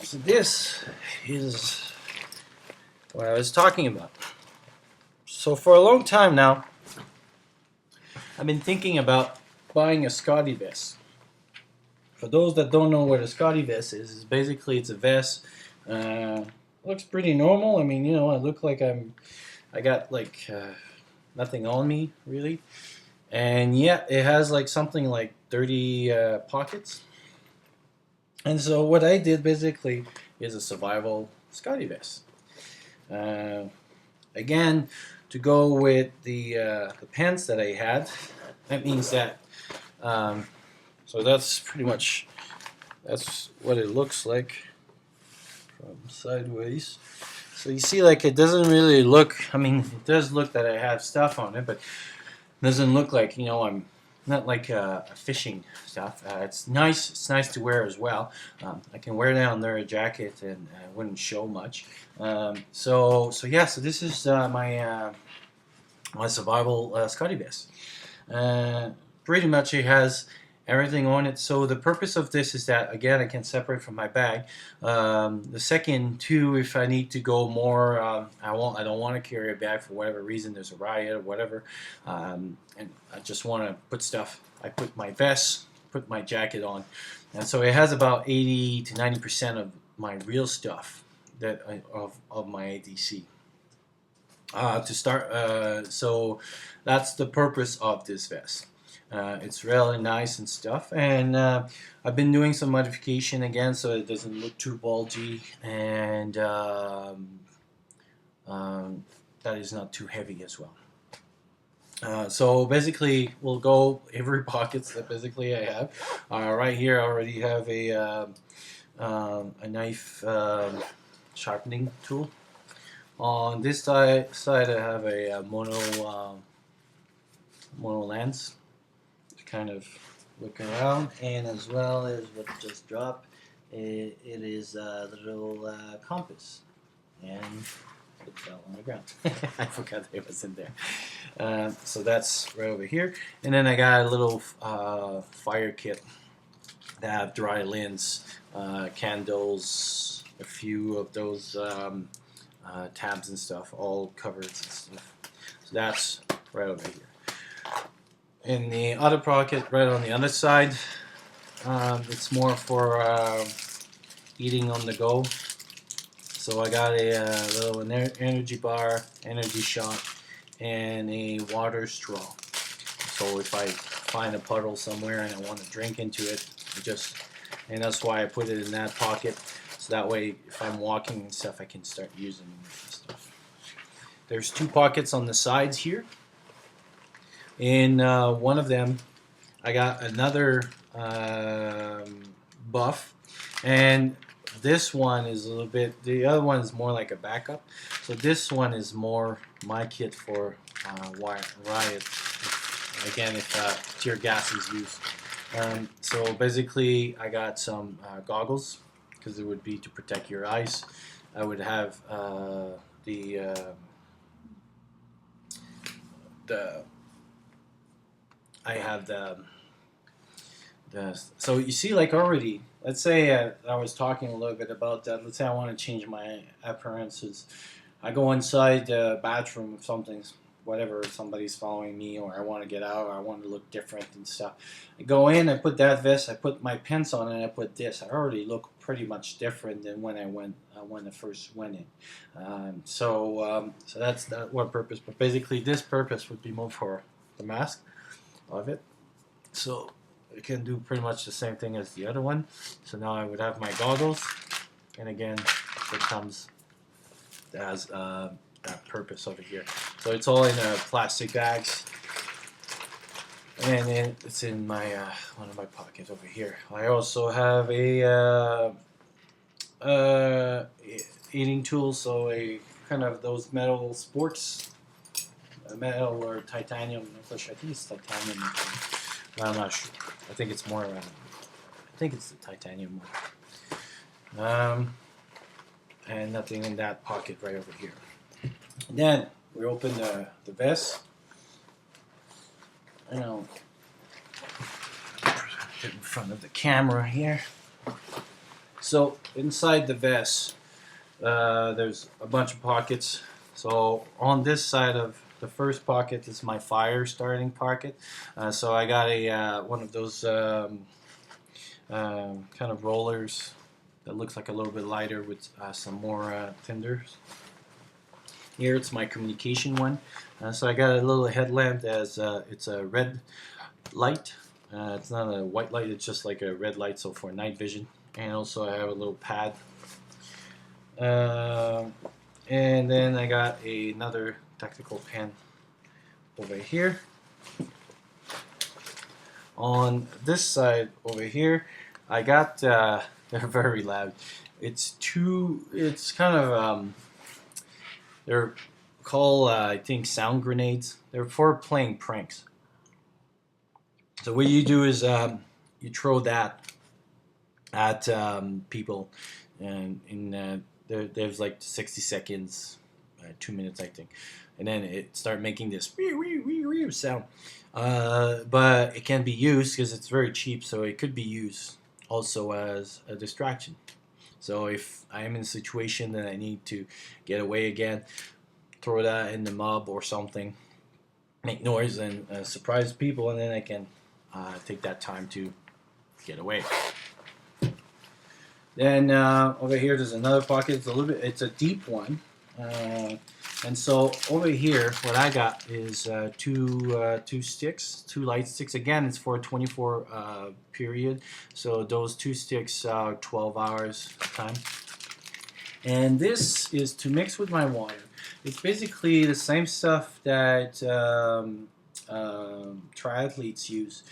So this is what I was talking about. So for a long time now, I've been thinking about buying a Scotty vest. For those that don't know what a Scotty vest is basically it's a vest. Looks pretty normal. I mean, I look like I got like nothing on me really, and yet it has like something like 30 pockets. And so what I did basically is a survival Scotty vest. Uh, Again, to go with the pants that I had, that means that. Um, so that's pretty much that's what it looks like from sideways. So you see, like it doesn't really look. I mean, it does look that I have stuff on it, but it doesn't look like I'm not like a fishing stuff. It's nice. It's nice to wear as well. I can wear that under a jacket and it wouldn't show much. So yeah. So this is my survival Scotty vest. Pretty much it has everything on it. So the purpose of this is that again I can separate from my bag. The second two, if I need to go more, I don't want to carry a bag for whatever reason. There's a riot or whatever, and I just want to put stuff. I put my vest, put my jacket on, and so it has about 80 to 90% of my real stuff of my ADC. To start, so that's the purpose of this vest. It's really nice and stuff, and I've been doing some modification again so it doesn't look too bulgy, and that is not too heavy as well. So basically, we'll go every pockets that basically I have. Right here, I already have a knife sharpening tool. On this side I have a mono lens to kind of look around, and as well as what just dropped, it is the little compass, and it fell on the ground. I forgot it was in there. So that's right over here, and then I got a little fire kit that have dry lens, candles, a few of those. Tabs and stuff, all covered and stuff. So that's right over here. In the other pocket, right on the other side, it's more for eating on the go. So I got a little energy bar, energy shot, and a water straw. So if I find a puddle somewhere and I want to drink into it, and that's why I put it in that pocket. So that way, if I'm walking and stuff, I can start using stuff. There's two pockets on the sides here. In one of them, I got another buff, and this one is a little bit. The other one is more like a backup. So this one is more my kit for riot. Again, if tear gas is used. So basically, I got some goggles, because it would be to protect your eyes. I would have so you see, like already, let's say I was talking a little bit about that. Let's say I want to change my appearances. I go inside the bathroom if somebody's following me, or I want to get out, or I want to look different and stuff. I go in, I put that vest, I put my pants on, and I put this. I already look pretty much different than when I first went in. So that's that one purpose. But basically, this purpose would be more for the mask of it. So it can do pretty much the same thing as the other one. So now I would have my goggles, and again, it comes as that purpose over here. So it's all in plastic bags, and then it's in my one of my pockets over here. I also have a eating tool, so a kind of those metal sports, metal or titanium. I think it's titanium. I'm not sure. I think it's more. I think it's the titanium one. And nothing in that pocket right over here. And then we open the vest. And I'll get in front of the camera here. So inside the vest, there's a bunch of pockets. So on this side of the first pocket is my fire starting pocket. So I got a one of those kind of rollers that looks like a little bit lighter with some more tinders. Here it's my communication one. So I got a little headlamp as it's a red light. It's not a white light, it's just like a red light, so for night vision. And also I have a little pad. And then I got another tactical pen over here. On this side over here, I got, they're very loud. It's kind of, they're called, I think, sound grenades. They're for playing pranks. So what you do is you throw that at people, and there's like 60 seconds, 2 minutes, I think, and then it start making this sound. But it can be used because it's very cheap, so it could be used also as a distraction. So if I am in a situation that I need to get away again, throw that in the mob or something, make noise and surprise people, and then I can take that time to get away. Then over here there's another pocket. It's a deep one, and so over here what I got is two sticks, two light sticks. Again, it's for a 24 period, so those two sticks are 12 hours time. And this is to mix with my water. It's basically the same stuff that triathletes use.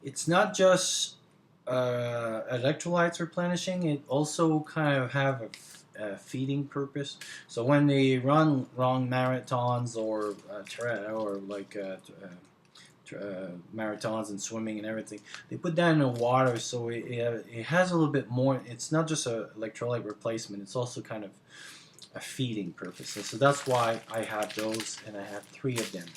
It's not just electrolytes replenishing. It also kind of have a feeding purpose. So when they run long marathons or marathons and swimming and everything, they put that in the water, so it has a little bit more. It's not just a electrolyte replacement, it's also kind of a feeding purpose. So that's why I have those, and I have 3 of them.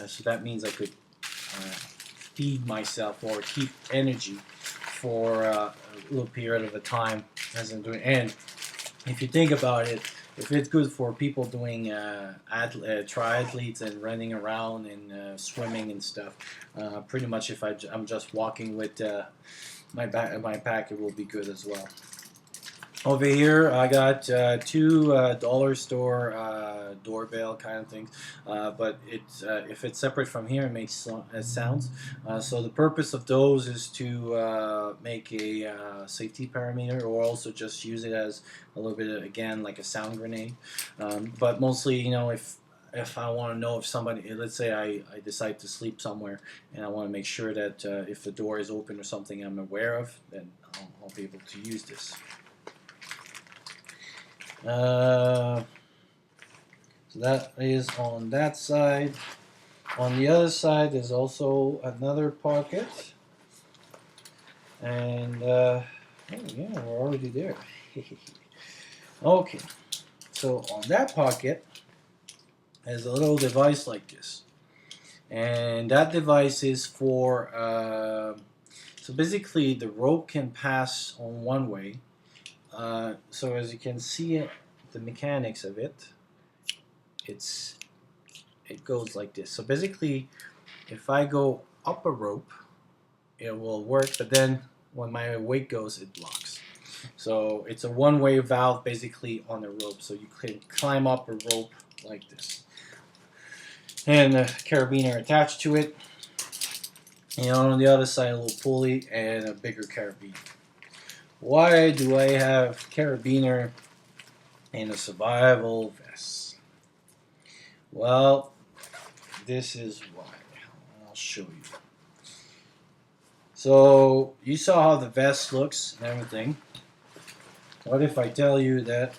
So that means I could feed myself or keep energy for a little period of a time as I'm doing. And if you think about it, if it's good for people doing triathletes and running around and swimming and stuff, pretty much if I'm just walking with my pack, it will be good as well. Over here, I got 2 dollar store doorbell kind of things, but if it's separate from here, it makes sounds. So the purpose of those is to make a safety parameter, or also just use it as a little bit of, again, like a sound grenade. But mostly, you know, if I want to know if somebody, let's say I decide to sleep somewhere, and I want to make sure that if the door is open or something I'm aware of, then I'll be able to use this. So that is on that side. On the other side is also another pocket, and oh yeah, we're already there. Okay, so on that pocket is a little device like this, and that device is for so basically the rope can pass on one way. So as you can see, the mechanics of it, it goes like this. So basically, if I go up a rope, it will work, but then when my weight goes, it blocks. So it's a one-way valve basically on the rope. So you can climb up a rope like this, and a carabiner attached to it. And on the other side, a little pulley and a bigger carabiner. Why do I have carabiner in a survival vest? Well, this is why. I'll show you. So you saw how the vest looks and everything. What if I tell you that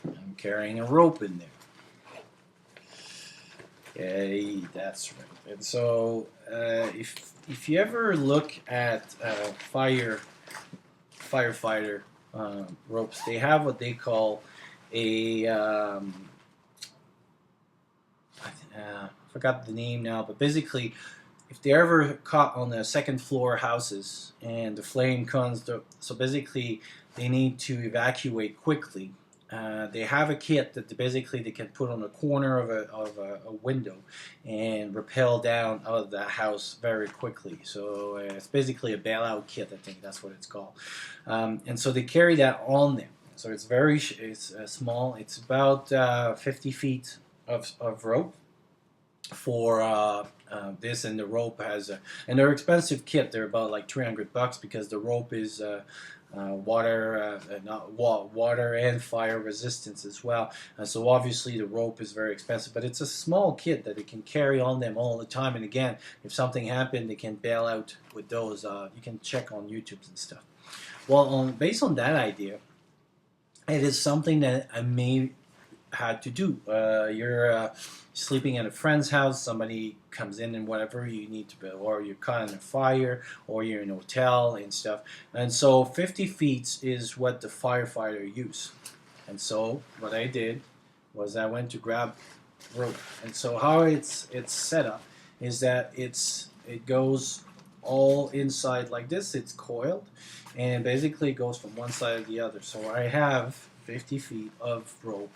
I'm carrying a rope in there? Okay, that's right. And so if you ever look at firefighter ropes, they have what they call a I forgot the name now, but basically, if they're ever caught on the second floor houses and the flame comes, so basically they need to evacuate quickly. They have a kit that basically they can put on the corner of a window and rappel down out of the house very quickly. So it's basically a bailout kit. I think that's what it's called. And so they carry that on them. So it's very small. It's about 50 feet of rope for this, and the rope has and they're expensive kit. They're about like $300 because the rope is water and fire resistance as well. So obviously the rope is very expensive, but it's a small kit that it can carry on them all the time. And again, if something happened, they can bail out with those. You can check on YouTube and stuff. Well, based on that idea, it is something that I may had to do. You're sleeping at a friend's house, somebody comes in and whatever, you need to build, or you're caught in a fire, or you're in a hotel and stuff. And so 50 feet is what the firefighter use. And so what I did was I went to grab rope. And so how it's set up is that it goes all inside like this. It's coiled, and basically it goes from one side to the other. So I have 50 feet of rope